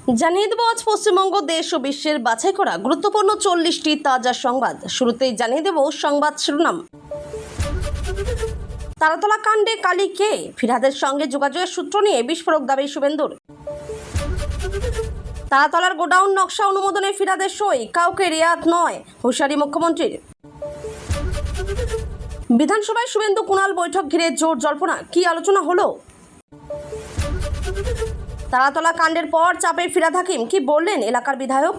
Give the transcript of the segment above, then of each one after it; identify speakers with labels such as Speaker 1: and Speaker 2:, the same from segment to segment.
Speaker 1: জানিয়ে দেব আজ পশ্চিমবঙ্গ দেশ ও বিশ্বের বাছাই করা গুরুত্বপূর্ণ 40টি তাজা সংবাদ। শুরুতেই জানিয়ে দেব সংবাদ শিরোনাম। তারাতলা কাণ্ডে কালী কে? ফিরহাদের সঙ্গে যোগাযোগের সূত্র নিয়ে বিস্ফোরক দাবি শুভেন্দুর। তারাতলার গোডাউন নকশা অনুমোদনে ফিরহাদের সই, কাউকে রেয়াত নয়, হুঁশিয়ারি মুখ্যমন্ত্রীর। বিধানসভায় শুভেন্দু কুণাল বৈঠক ঘিরে জোর জল্পনা, কি আলোচনা হলো? তারাতলা কাণ্ডের পর চাপে ফিরহাদ হাকিম, কি বললেন এলাকার বিধায়ক?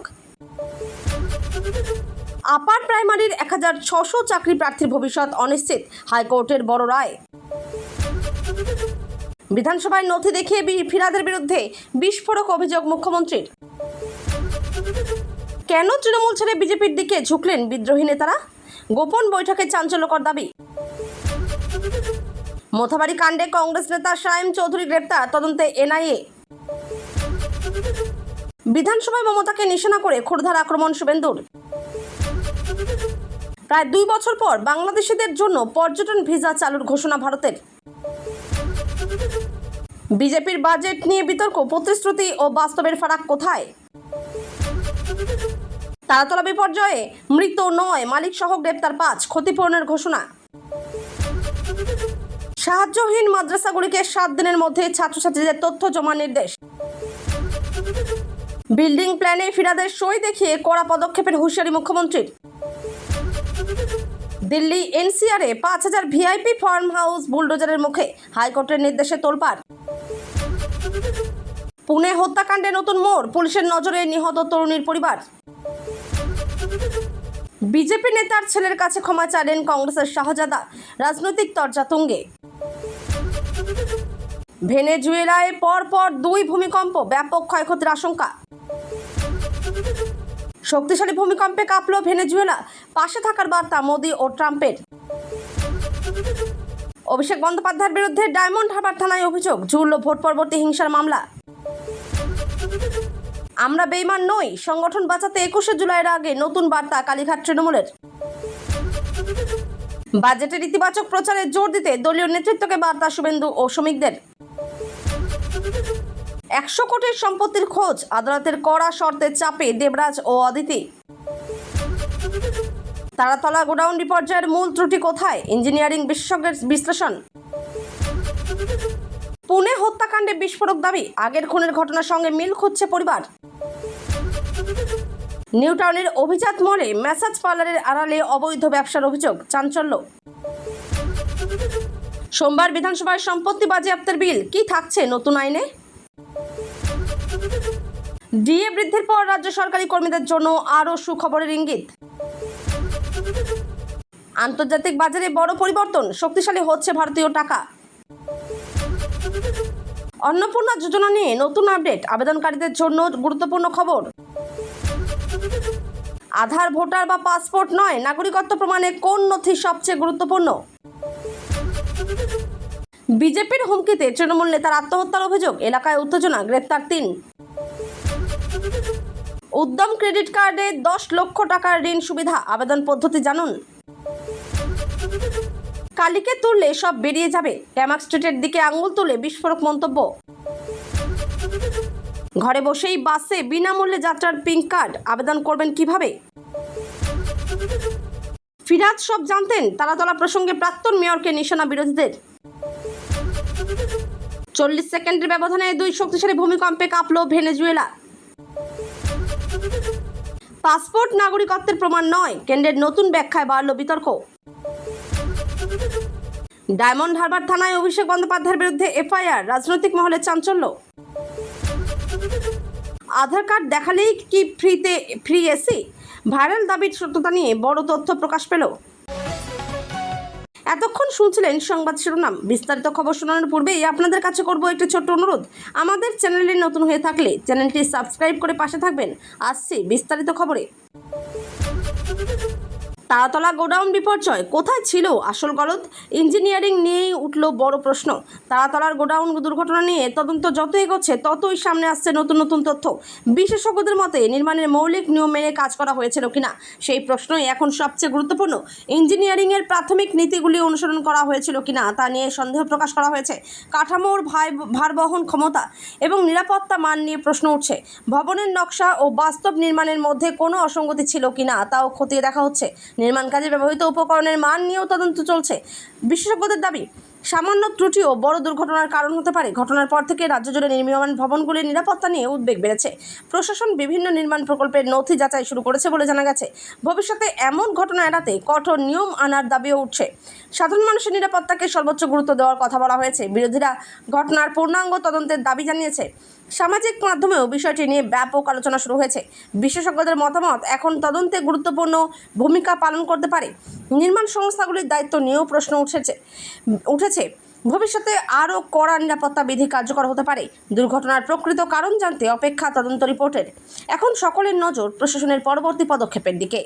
Speaker 1: আপার প্রাইমারির 1600 চাকরি প্রার্থীর ভবিষ্যৎ অনিশ্চিত, হাইকোর্টের বড় রায়। বিধানসভায় নথি দেখিয়ে ফিরহাদের বিরুদ্ধে বিস্ফোরক অভিযোগ মুখ্যমন্ত্রীর। কেন তৃণমূল ছেড়ে বিজেপির দিকে ঝুঁকলেন বিদ্রোহী নেতারা? গোপন বৈঠকে চাঞ্চল্যকর দাবি। মোথাবাড়ি কাণ্ডে কংগ্রেস নেতা সায়েম চৌধুরী গ্রেপ্তার, তদন্তে এনআইএ। বিধানসভায় মমতাকে নিশানা করে খোরধার আক্রমণ শুভেন্দুর। প্রায় 2 বছর পর বাংলাদেশিদের জন্য পর্যটন ভিসা চালুর ঘোষণা ভারতের। বিজেপির বাজেট নিয়ে বিতর্ক, প্রতিশ্রুতি ও বাস্তবের ফারাক কোথায়? তারাতলা বিপর্যয়ে মৃত 9, মালিক সহ গ্রেপ্তার 5, ক্ষতিপূরণের ঘোষণা। সাহায্যহীন মাদ্রাসাগুলিকে 7 দিনের মধ্যে ছাত্রছাত্রীদের তথ্য জমার নির্দেশ। বিল্ডিং প্ল্যানে ফিরহাদের সই দেখিয়ে কড়া পদক্ষেপের হুঁশিয়ারি মুখ্যমন্ত্রীর। দিল্লি এনসিআরে 5000 ভিআইপি ফার্ম হাউস বুলডোজারের মুখে, হাইকোর্টের নির্দেশে তোলপাড়। পুনে হত্যাকাণ্ডে নতুন মোড়, পুলিশের নজরে নিহত তরুণীর পরিবার। বিজেপি নেতার ছেলের কাছে ক্ষমা চাইলেন কংগ্রেসের শাহজাদা, রাজনৈতিক তরজা তুঙ্গে। ভেনেজুয়েলায় পরপর 2 ভূমিকম্প, ব্যাপক ক্ষয়ক্ষতির আশঙ্কা। শক্তিশালী ভূমিকম্পে কাঁপল ভেনেজুয়েলা, পাশে থাকার বার্তা মোদি ও ট্রাম্পের। অভিষেক বন্দ্যোপাধ্যায়ের বিরুদ্ধে ডায়মন্ড হারবার থানায় অভিযোগ, ঝুলল ভোট পরবর্তী হিংসার মামলা। আমরা বেইমান নই, সংগঠন বাঁচাতে 21শে জুলাইয়ের আগে নতুন বার্তা কালীঘাট তৃণমূলের। বাজেটের ইতিবাচক প্রচারে জোর দিতে দলীয় নেতৃত্বকে বার্তা শুভেন্দু ও শ্রমিকদের। 100 কোটির সম্পত্তির খোঁজ, আদালতের কড়া শর্তের চাপে দেবরাজ ও অদিতি। তারাতলা গোডাউন বিপর্যয়ের মূল ত্রুটি কোথায়? ইঞ্জিনিয়ারিং বিশেষজ্ঞের বিশ্লেষণ। পুনে হত্যাকাণ্ডে বিস্ফোরক দাবি, আগের খুনের ঘটনার সঙ্গে মিল খুঁজছে পরিবার। নিউ টাউনের অভিজাত মলে ম্যাসাজ পার্লারের আড়ালে অবৈধ ব্যবসার অভিযোগ, চাঞ্চল্য। সোমবার বিধানসভায় সম্পত্তি বাজেয়াপ্তের বিল, কি থাকছে নতুন আইনে? ডিএ বৃদ্ধির পর রাজ্য সরকারি কর্মীদের জন্য আরও সুখবরের ইঙ্গিত। আন্তর্জাতিক বাজারে বড় পরিবর্তন, শক্তিশালী হচ্ছে ভারতীয় টাকা। অন্নপূর্ণা যোজনা নিয়ে নতুন আপডেট, আবেদনকারীদের জন্য গুরুত্বপূর্ণ খবর। আধার ভোটার বা পাসপোর্ট নয়, নাগরিকত্ব প্রমাণে কোন নথি সবচেয়ে গুরুত্বপূর্ণ? বিজেপির হুমকিতে তৃণমূল নেতার আত্মহত্যার অভিযোগ, এলাকায় উত্তেজনা, গ্রেপ্তার 3। উদ্যম ক্রেডিট কার্ডে 10 লক্ষ টাকার ঋণ সুবিধা, আবেদন পদ্ধতি জানুন। কালীকে তুললে সব বেরিয়ে যাবে, ট্যামাক স্ট্রিটের দিকে আঙুল তুলে বিস্ফোরক মন্তব্য। ঘরে বসেই বাসে বিনামূল্যে যাত্রার পিঙ্ক কার্ড, আবেদন করবেন কিভাবে? ফিরহাদ সব জানতেন, তারাতলা প্রসঙ্গে প্রাক্তন মেয়রকে নিশানা বিরোধীদের। 40 সেকেন্ডের ব্যবধানে 2 শক্তিশালী ভূমিকম্পে কাঁপল ভেনেজুয়েলা। পাসপোর্ট নাগরিকত্বের প্রমাণ নয়, কেন্দ্রের নতুন ব্যাখ্যায় বাড়ল বিতর্ক। ডায়মন্ড হারবার থানায় অভিষেক বন্দ্যোপাধ্যায়ের বিরুদ্ধে এফআইআর, রাজনৈতিক মহলে চাঞ্চল্য। আধার কার্ড দেখালেই কি ফ্রি এসি? ভাইরাল দাবির সত্যতা নিয়ে বড় তথ্য প্রকাশ পেল। এতক্ষণ শুনছিলেন সংবাদ শিরোনাম। বিস্তারিত খবর শোনানোর পূর্বেই আপনাদের কাছে করব একটি ছোট্ট অনুরোধ, আমাদের চ্যানেলে নতুন হয়ে থাকলে চ্যানেলটি সাবস্ক্রাইব করে পাশে থাকবেন। আসছি বিস্তারিত খবরে। তারাতলা গোডাউন বিপর্যয় কোথায় ছিল আসল গলদ? ইঞ্জিনিয়ারিং নিয়েই উঠল বড় প্রশ্ন। তারাতলার গোডাউন দুর্ঘটনা নিয়ে তদন্ত যত এগোচ্ছে ততই সামনে আসছে নতুন নতুন তথ্য। বিশেষজ্ঞদের মতে নির্মাণের মৌলিক নিয়ম মেনে কাজ করা হয়েছিল কিনা সেই প্রশ্নই এখন সবচেয়ে গুরুত্বপূর্ণ। ইঞ্জিনিয়ারিংয়ের প্রাথমিক নীতিগুলি অনুসরণ করা হয়েছিল কিনা তা নিয়ে সন্দেহ প্রকাশ করা হয়েছে। কাঠামোর ভারবহন ক্ষমতা এবং নিরাপত্তা মান নিয়ে প্রশ্ন উঠছে। ভবনের নকশা ও বাস্তব নির্মাণের মধ্যে কোনো অসঙ্গতি ছিল কিনা তাও খতিয়ে দেখা হচ্ছে। নির্মাণ কাজে ব্যবহৃত উপকরণের মান নিয়েও তদন্ত চলছে। বিশেষজ্ঞদের দাবি, সামান্য ত্রুটিও বড় দুর্ঘটনার কারণ হতে পারে। ঘটনার পর থেকে রাজ্য জুড়ে নির্মীয়মান ভবনগুলির নিরাপত্তা নিয়ে উদ্বেগ বেড়েছে। প্রশাসন বিভিন্ন নির্মাণ প্রকল্পের নথি যাচাই শুরু করেছে বলে জানা গেছে। ভবিষ্যতে এমন ঘটনা এড়াতে কঠোর নিয়ম আনার দাবিও উঠছে। সাধারণ মানুষের নিরাপত্তাকে সর্বোচ্চ গুরুত্ব দেওয়ার কথা বলা হয়েছে। বিরোধীরা ঘটনার পূর্ণাঙ্গ তদন্তের দাবি জানিয়েছে। সামাজিক মাধ্যমেও বিষয়টি নিয়ে ব্যাপক আলোচনা শুরু হয়েছে। বিশেষজ্ঞদের মতামত, এখন তদন্তে গুরুত্বপূর্ণ ভূমিকা পালন করতে পারে। নির্মাণ সংস্থাগুলির দায়িত্ব নিয়েও প্রশ্ন উঠেছে। ভবিষ্যতে আরও কড়া নিরাপত্তা বিধি কার্যকর হতে পারে। দুর্ঘটনার প্রকৃত কারণ জানতে অপেক্ষা তদন্ত রিপোর্টের। এখন সকলের নজর প্রশাসনের পরবর্তী পদক্ষেপের দিকে।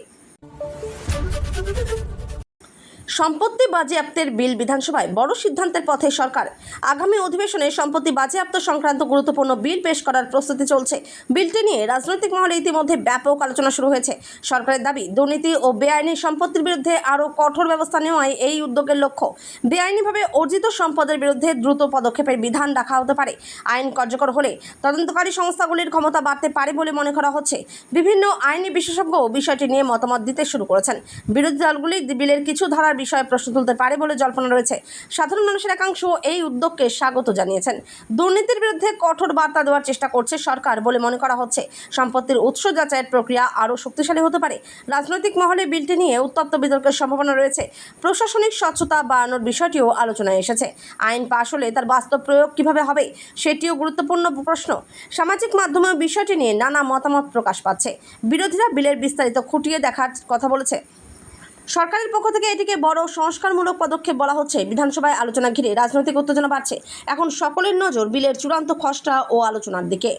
Speaker 1: সম্পত্তি বাজেয়াপ্তের বিল বিধানসভায় বড় সিদ্ধান্তের পথে সরকার। আগামী অধিবেশনে সম্পত্তি বাজেয়াপ্ত সংক্রান্ত গুরুত্বপূর্ণ বিল পেশ করার প্রস্তুতি চলছে। বিলটি নিয়ে রাজনৈতিক মহলে ইতিমধ্যে ব্যাপক আলোচনা শুরু হয়েছে। সরকারের দাবি, দুর্নীতি ও বেআইনি সম্পত্তির বিরুদ্ধে আরও কঠোর ব্যবস্থা নেওয়াই এই উদ্যোগের লক্ষ্য। বেআইনিভাবে অর্জিত সম্পদের বিরুদ্ধে দ্রুত পদক্ষেপের বিধান রাখা হতে পারে। আইন কার্যকর হলে তদন্তকারী সংস্থাগুলির ক্ষমতা বাড়তে পারে বলে মনে করা হচ্ছে। বিভিন্ন আইনি বিশেষজ্ঞ বিষয়টি নিয়ে মতামত দিতে শুরু করেছেন। বিরোধী দলগুলি বিলের কিছু ধারার বিষয়ে প্রশ্ন তুলতে পারে বলে জল্পনা রয়েছে। সাধারণ মানুষের একাংশ এই উদ্যোগকে স্বাগত জানিয়েছেন। দুর্নীতির বিরুদ্ধে কঠোর বার্তা দেওয়ার চেষ্টা করছে সরকার বলে মনে করা হচ্ছে। সম্পত্তির উৎস যাচাইয়ের প্রক্রিয়া আরও শক্তিশালী হতে পারে। রাজনৈতিক মহলে বিলটি নিয়ে উত্তপ্ত বিতর্কের সম্ভাবনা রয়েছে। প্রশাসনিক স্বচ্ছতা বাড়ানোর বিষয়টিও আলোচনায় এসেছে। আইন পাশ হলে তার বাস্তব প্রয়োগ কিভাবে হবে সেটিও গুরুত্বপূর্ণ প্রশ্ন। সামাজিক মাধ্যমেও বিষয়টি নিয়ে নানা মতামত প্রকাশ পাচ্ছে। বিরোধীরা বিলের বিস্তারিত খুঁটিয়ে দেখার কথা বলেছে। সরকারের পক্ষ থেকে এটিকে বড় সংস্কারমূলক পদক্ষেপ বলা হচ্ছে। বিধানসভায় আলোচনা ঘিরে রাজনৈতিক উত্তেজনা বাড়ছে। এখন সকলের নজর বিলের চূড়ান্ত খসড়া ও আলোচনার দিকে।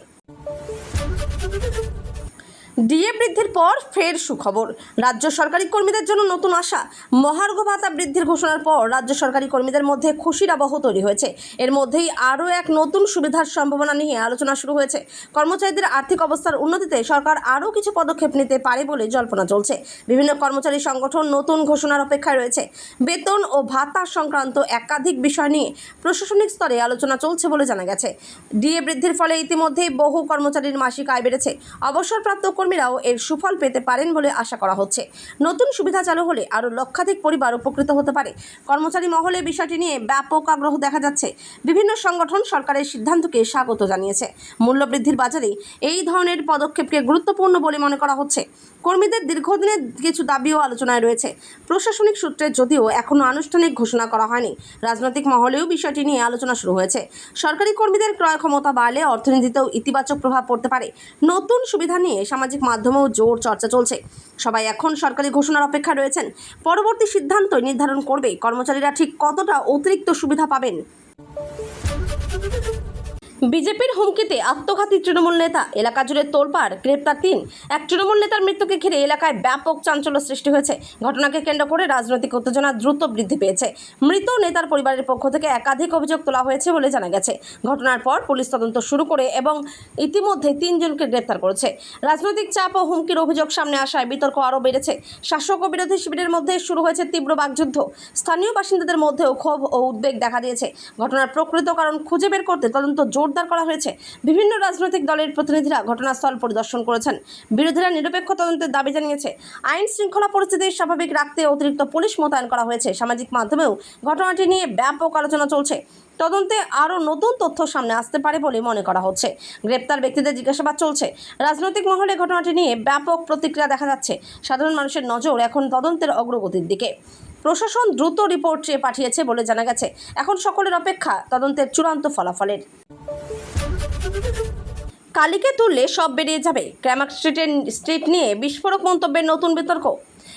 Speaker 1: ডিএ বৃদ্ধির পর ফের সুখবর। রাজ্য সরকারি কর্মীদের জন্য নতুন আশা। মহার্ঘ ভাতা বৃদ্ধির ঘোষণার পর রাজ্য সরকারি কর্মীদের মধ্যে খুশির আবহ তৈরি হয়েছে। এর মধ্যেই আরও এক নতুন সুবিধার সম্ভাবনা নিয়ে আলোচনা শুরু হয়েছে। কর্মচারীদের আর্থিক অবস্থার উন্নতিতে সরকার আরও কিছু পদক্ষেপ নিতে পারে বলে জল্পনা চলছে। বিভিন্ন কর্মচারী সংগঠন নতুন ঘোষণার অপেক্ষায় রয়েছে। বেতন ও ভাতা সংক্রান্ত একাধিক বিষয় নিয়ে প্রশাসনিক স্তরে আলোচনা চলছে বলে জানা গেছে। ডিএ বৃদ্ধির ফলে ইতিমধ্যেই বহু কর্মচারীর মাসিক আয় বেড়েছে। অবসরপ্রাপ্ত কর্মীরাও এর সুফল পেতে পারেন বলে আশা করা হচ্ছে। নতুন সুবিধা চালু হলে আরও লক্ষাধিক পরিবার উপকৃত হতে পারে। কর্মচারী মহলে বিষয়টি নিয়ে ব্যাপক আগ্রহ দেখা যাচ্ছে। বিভিন্ন সংগঠন সরকারের সিদ্ধান্তকে স্বাগত জানিয়েছে। মূল্যবৃদ্ধির বাজারে এই ধরনের পদক্ষেপকে গুরুত্বপূর্ণ বলে মনে করা হচ্ছে। কর্মীদের দীর্ঘদিনের কিছু দাবিও আলোচনায় রয়েছে। প্রশাসনিক সূত্রে যদিও এখনও আনুষ্ঠানিক ঘোষণা করা হয়নি, রাজনৈতিক মহলেও বিষয়টি নিয়ে আলোচনা শুরু হয়েছে। সরকারি কর্মীদের ক্রয় ক্ষমতা বাড়লে অর্থনীতিতেও ইতিবাচক প্রভাব পড়তে পারে। নতুন সুবিধা নিয়ে সামাজিক মাধ্যমেও জোর চর্চা চলছে। সবাই এখন সরকারি ঘোষণার অপেক্ষা রয়েছেন। পরবর্তী সিদ্ধান্তই নির্ধারণ করবে কর্মচারীরা ঠিক কতটা অতিরিক্ত সুবিধা পাবেন। বিজেপির হুমকিতে আত্মঘাতী তৃণমূল নেতা, এলাকা জুড়ে তোলপাড়, গ্রেপ্তার 3। এক তৃণমূল নেতার মৃত্যুকে ঘিরে এলাকায় ব্যাপক চাঞ্চল্য সৃষ্টি হয়েছে। ঘটনাকে কেন্দ্র করে রাজনৈতিক উত্তেজনা দ্রুত বৃদ্ধি পেয়েছে। মৃত নেতার পরিবারের পক্ষ থেকে একাধিক অভিযোগ তোলা হয়েছে বলে জানা গেছে। ঘটনার পর পুলিশ তদন্ত শুরু করে এবং ইতিমধ্যে 3 জনকে গ্রেপ্তার করেছে। রাজনৈতিক চাপ ও হুমকির অভিযোগ সামনে আসায় বিতর্ক আরও বেড়েছে। শাসক ও বিরোধী শিবিরের মধ্যে শুরু হয়েছে তীব্র বাকযুদ্ধ। স্থানীয় বাসিন্দাদের মধ্যেও ক্ষোভ ও উদ্বেগ দেখা দিয়েছে। ঘটনার প্রকৃত কারণ খুঁজে বের করতে তদন্ত জোরদার করা হয়েছে। বিভিন্ন রাজনৈতিক দলের প্রতিনিধিরা ঘটনাস্থল পরিদর্শন করেছেন। বিরোধীরা নিরপেক্ষ তদন্তের দাবি জানিয়েছে। আইন শৃঙ্খলা পরিস্থিতি স্বাভাবিক রাখতে অতিরিক্ত পুলিশ মোতায়েন করা হয়েছে। সামাজিক মাধ্যমেও ঘটনাটি নিয়ে ব্যাপক আলোচনা চলছে। তদন্তে আরও নতুন তথ্য সামনে আসতে পারে বলে মনে করা হচ্ছে। গ্রেপ্তার ব্যক্তিদের জিজ্ঞাসাবাদ চলছে। রাজনৈতিক মহলে ঘটনাটি নিয়ে ব্যাপক প্রতিক্রিয়া দেখা যাচ্ছে। সাধারণ মানুষের নজর এখন তদন্তের অগ্রগতির দিকে। প্রশাসন দ্রুত রিপোর্ট চেয়ে পাঠিয়েছে বলে জানা গেছে। এখন সকলের অপেক্ষা তদন্তের চূড়ান্ত ফলাফলের। কালীকে তুললে সব বেরিয়ে যাবে। ক্র্যামাক স্ট্রিট নিয়ে বিস্ফোরক মন্তব্যের নতুন বিতর্ক।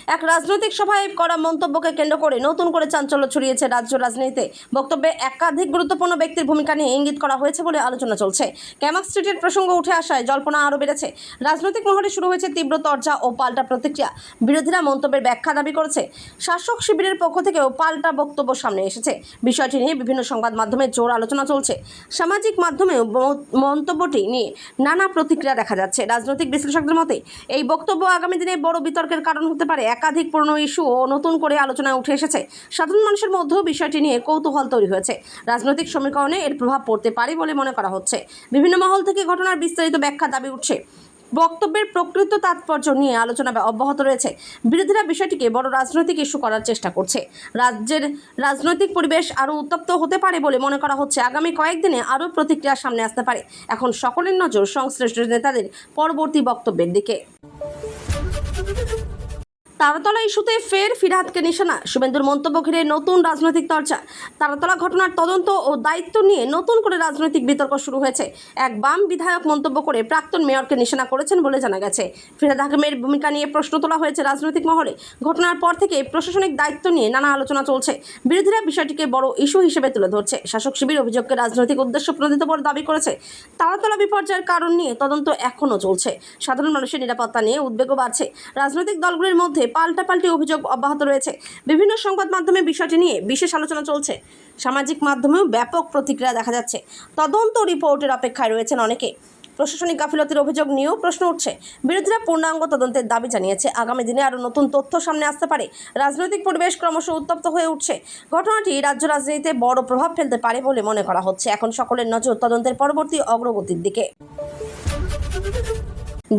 Speaker 1: এক রাজনৈতিক সভায় করা মন্তব্যকে কেন্দ্র করে নতুন করে চাঞ্চল্য ছড়িয়েছে রাজ্য রাজনীতিতে। বক্তব্যে একাধিক গুরুত্বপূর্ণ ব্যক্তির ভূমিকা নিয়ে ইঙ্গিত করা হয়েছে বলে আলোচনা চলছে। ক্যামাক স্ট্রিটের প্রসঙ্গ উঠে আসায় জল্পনা আরও বেড়েছে। রাজনৈতিক মহলে শুরু হয়েছে তীব্র তরজা ও পাল্টা প্রতিক্রিয়া। বিরোধীরা মন্তব্যের ব্যাখ্যা দাবি করেছে। শাসক শিবিরের পক্ষ থেকেও পাল্টা বক্তব্য সামনে এসেছে। বিষয়টি নিয়ে বিভিন্ন সংবাদ মাধ্যমে জোর আলোচনা চলছে। সামাজিক মাধ্যমেও মন্তব্যটি নিয়ে নানা প্রতিক্রিয়া দেখা যাচ্ছে। রাজনৈতিক বিশ্লেষকদের মতে এই বক্তব্য আগামী দিনে বড় বিতর্কের কারণ হতে পারে। একাধিক পুরনো ইস্যু ও নতুন করে আলোচনায় উঠে এসেছে। সাধারণ মানুষের মধ্যেও বিষয়টি নিয়ে কৌতূহল তৈরি হয়েছে। রাজনৈতিক সমীকরণে এর প্রভাব পড়তে পারে বলে মনে করা হচ্ছে। বিভিন্ন মহল থেকে ঘটনার বিস্তারিত ব্যাখ্যা দাবি উঠছে। বক্তব্যের প্রকৃত তাৎপর্য নিয়ে আলোচনা অব্যাহত রয়েছে। বিরোধীরা বিষয়টিকে বড় রাজনৈতিক ইস্যু করার চেষ্টা করছে। রাজ্যের রাজনৈতিক পরিবেশ আরও উত্তপ্ত হতে পারে বলে মনে করা হচ্ছে। আগামী কয়েকদিনে আরও প্রতিক্রিয়া সামনে আসতে পারে। এখন সকলের নজর সংশ্লিষ্ট নেতাদের পরবর্তী বক্তব্যের দিকে। তারাতলা ইস্যুতে ফের ফিরহাদকে নিশানা। শুভেন্দুর মন্তব্য ঘিরে নতুন রাজনৈতিক চর্চা। তারাতলা ঘটনার তদন্ত ও দায়িত্ব নিয়ে নতুন করে রাজনৈতিক বিতর্ক শুরু হয়েছে। এক বাম বিধায়ক মন্তব্য করে প্রাক্তন মেয়রকে নিশানা করেছেন বলে জানা গেছে। ফিরহাদ হাকিমের ভূমিকা নিয়ে প্রশ্ন তোলা হয়েছে রাজনৈতিক মহলে। ঘটনার পর থেকে প্রশাসনিক দায়িত্ব নিয়ে নানা আলোচনা চলছে। বিরোধীরা বিষয়টিকে বড় ইস্যু হিসেবে তুলে ধরছে। শাসক শিবির অভিযোগকে রাজনৈতিক উদ্দেশ্য প্রণোদিত বলে দাবি করেছে। তারাতলা বিপর্যয়ের কারণ নিয়ে তদন্ত এখনও চলছে। সাধারণ মানুষের নিরাপত্তা নিয়ে উদ্বেগও বাড়ছে। রাজনৈতিক দলগুলির মধ্যে পাল্টাপাল্টি অভিযোগ অব্যাহত রয়েছে। বিভিন্ন সংবাদ মাধ্যমে বিষয়টি নিয়ে বিশেষ আলোচনা চলছে। সামাজিক মাধ্যমেও ব্যাপক প্রতিক্রিয়া দেখা যাচ্ছে। তদন্ত রিপোর্টের অপেক্ষায় রয়েছেন অনেকে। প্রশাসনিক গাফিলতির অভিযোগ নিয়েও প্রশ্ন উঠছে। বিরোধীরা পূর্ণাঙ্গ তদন্তের দাবি জানিয়েছে। আগামী দিনে আরও নতুন তথ্য সামনে আসতে পারে। রাজনৈতিক পরিবেশ ক্রমশ উত্তপ্ত হয়ে উঠছে। ঘটনাটি রাজ্য রাজনীতিতে বড় প্রভাব ফেলতে পারে বলে মনে করা হচ্ছে। এখন সকলের নজর তদন্তের পরবর্তী অগ্রগতির দিকে।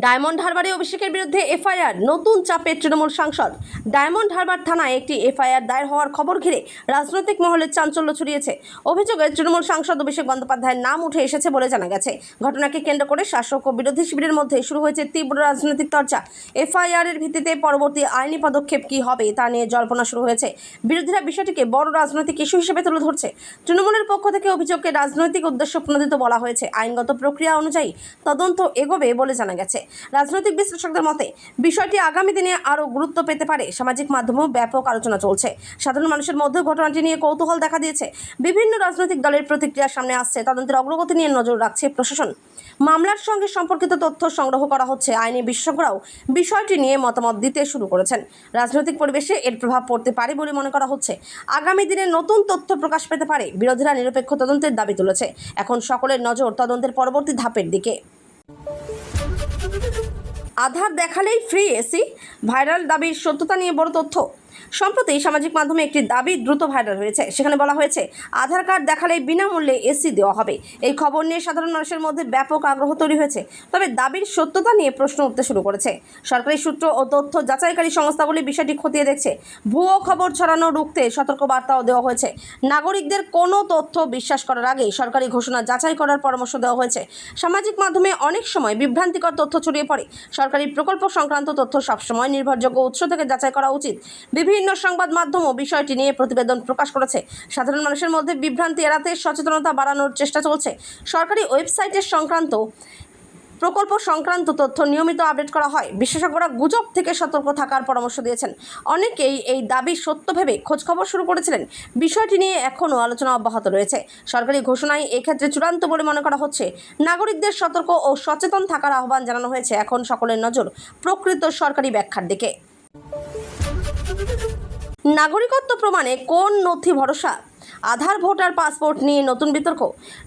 Speaker 1: ডায়মন্ড হারবারে অভিষেকের বিরুদ্ধে এফআইআর, নতুন চাপে তৃণমূল সাংসদ। ডায়মন্ড হারবার থানায় একটি এফআইআর দায়ের হওয়ার খবর ঘিরে রাজনৈতিক মহলে চাঞ্চল্য ছড়িয়েছে। অভিযোগে তৃণমূল সাংসদ অভিষেক বন্দ্যোপাধ্যায়ের নাম উঠে এসেছে বলে জানা গেছে। ঘটনাকে কেন্দ্র করে শাসক ও বিরোধী শিবিরের মধ্যে শুরু হয়েছে তীব্র রাজনৈতিক চর্চা। এফআইআর এর ভিত্তিতে পরবর্তী আইনি পদক্ষেপ কী হবে তা নিয়ে জল্পনা শুরু হয়েছে। বিরোধীরা বিষয়টিকে বড় রাজনৈতিক ইস্যু হিসেবে তুলে ধরছে। তৃণমূলের পক্ষ থেকে অভিযোগকে রাজনৈতিক উদ্দেশ্য প্রণোদিত বলা হয়েছে। আইনগত প্রক্রিয়া অনুযায়ী তদন্ত এগোবে বলে জানা গেছে। রাজনৈতিক বিশ্লেষকদের মতে বিষয়টি আগামী দিনে আরও গুরুত্ব পেতে পারে। সামাজিক মাধ্যমেও ব্যাপক আলোচনা চলছে। সাধারণ মানুষের মধ্যে ঘটনাটি নিয়ে কৌতূহল দেখা দিয়েছে। বিভিন্ন রাজনৈতিক দলের প্রতিক্রিয়া সামনে আসছে। তদন্তের অগ্রগতি নিয়ে নজর রাখছে প্রশাসন। মামলার সঙ্গে সম্পর্কিত তথ্য সংগ্রহ করা হচ্ছে। আইনি বিশেষজ্ঞরাও বিষয়টি নিয়ে মতামত দিতে শুরু করেছেন। রাজনৈতিক পরিবেশে এর প্রভাব পড়তে পারে বলে মনে করা হচ্ছে। আগামী দিনে নতুন তথ্য প্রকাশ পেতে পারে। বিরোধীরা নিরপেক্ষ তদন্তের দাবি তুলেছে। এখন সকলের নজর তদন্তের পরবর্তী ধাপের দিকে। আধার দেখালেই ফ্রি এসি, ভাইরাল দাবির সত্যতা নিয়ে বড় তথ্য। সম্প্রতি সামাজিক মাধ্যমে একটি দাবি দ্রুত ভাইরাল হয়েছে। সেখানে বলা হয়েছে আধার কার্ড দেখালেই বিনামূল্যে এসি দেওয়া হবে। এই খবর নিয়ে সাধারণ মানুষের মধ্যে ব্যাপক আগ্রহ তৈরি হয়েছে। তবে দাবির সত্যতা নিয়ে প্রশ্ন উঠতে শুরু করেছে। সরকারি সূত্র ও তথ্য যাচাইকারী সংস্থাগুলি বিষয়টি খতিয়ে দেখছে। ভুয়ো খবর ছড়ানো রুখতে সতর্কবার্তাও দেওয়া হয়েছে। নাগরিকদের কোনো তথ্য বিশ্বাস করার আগে সরকারি ঘোষণা যাচাই করার পরামর্শ দেওয়া হয়েছে। সামাজিক মাধ্যমে অনেক সময় বিভ্রান্তিকর তথ্য ছড়িয়ে পড়ে। সরকারি প্রকল্প সংক্রান্ত তথ্য সবসময় নির্ভরযোগ্য উৎস থেকে যাচাই করা উচিত। বিভিন্ন সংবাদ মাধ্যমও বিষয়টি নিয়ে প্রতিবেদন প্রকাশ করেছে। সাধারণ মানুষের মধ্যে বিভ্রান্তি এড়াতে সচেতনতা বাড়ানোর চেষ্টা চলছে। সরকারি ওয়েবসাইটের প্রকল্প সংক্রান্ত তথ্য নিয়মিত আপডেট করা হয়। বিশেষজ্ঞরা গুজব থেকে সতর্ক থাকার পরামর্শ দিয়েছেন। অনেকেই এই দাবি সত্য ভেবে খোঁজখবর শুরু করেছিলেন। বিষয়টি নিয়ে এখনও আলোচনা অব্যাহত রয়েছে। সরকারি ঘোষণায় এক্ষেত্রে চূড়ান্ত বলে মনে করা হচ্ছে। নাগরিকদের সতর্ক ও সচেতন থাকার আহ্বান জানানো হয়েছে। এখন সকলের নজর প্রকৃত সরকারি ব্যাখ্যার দিকে। নাগরিকত্ব প্রমাণে কোন নথি ভরসা? আধার, ভোটার, পাসপোর্ট নিয়ে নতুন বিতর্ক।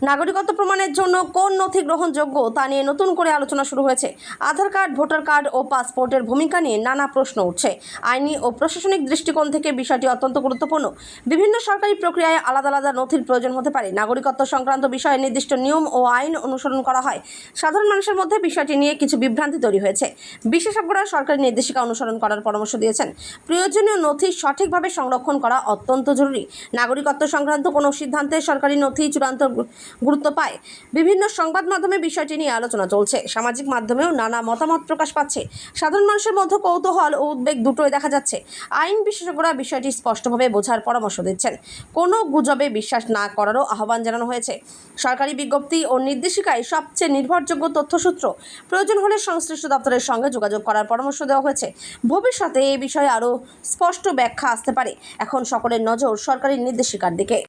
Speaker 1: নাগরিকত্ব প্রমাণের জন্য কোন নথি গ্রহণযোগ্য তা নিয়ে নতুন করে আলোচনা শুরু হয়েছে। আধার কার্ড, ভোটার কার্ড ও পাসপোর্টের ভূমিকা নিয়ে নানা প্রশ্ন উঠছে। আইনি ও প্রশাসনিক দৃষ্টিকোণ থেকে বিষয়টি অত্যন্ত গুরুত্বপূর্ণ। বিভিন্ন সরকারি প্রক্রিয়ায় আলাদা আলাদা নথির প্রয়োজন হতে পারে। নাগরিকত্ব সংক্রান্ত বিষয়ে নির্দিষ্ট নিয়ম ও আইন অনুসরণ করা হয়। সাধারণ মানুষের মধ্যে বিষয়টি নিয়ে কিছু বিভ্রান্তি তৈরি হয়েছে। বিশেষজ্ঞরা সরকারি নির্দেশিকা অনুসরণ করার পরামর্শ দিয়েছেন। প্রয়োজনীয় নথি সঠিকভাবে সংরক্ষণ করা অত্যন্ত জরুরি। নাগরিকত্ব সংক্রান্ত কোনো সিদ্ধান্তে সরকারি নথি চূড়ান্ত গুরুত্ব পায়। বিভিন্ন সংবাদ মাধ্যমে বিষয়টি নিয়ে আলোচনা চলছে। সামাজিক মাধ্যমেও নানা মতামত প্রকাশ পাচ্ছে। সাধারণ মানুষের মধ্যে কৌতূহল ও উদ্বেগ দুটোই দেখা যাচ্ছে। আইন বিশেষজ্ঞরা বিষয়টি স্পষ্টভাবে বোঝার পরামর্শ দিচ্ছেন। কোনো গুজবে বিশ্বাস না করারও আহ্বান জানানো হয়েছে। সরকারি বিজ্ঞপ্তি ও নির্দেশিকায় সবচেয়ে নির্ভরযোগ্য তথ্যসূত্র, প্রয়োজন হলে সংশ্লিষ্ট দপ্তরের সঙ্গে যোগাযোগ করার পরামর্শ দেওয়া হয়েছে। ভবিষ্যতে এই বিষয়ে আরও স্পষ্ট ব্যাখ্যা আসতে পারে। এখন সকলের নজর সরকারি নির্দেশিকার দিকে।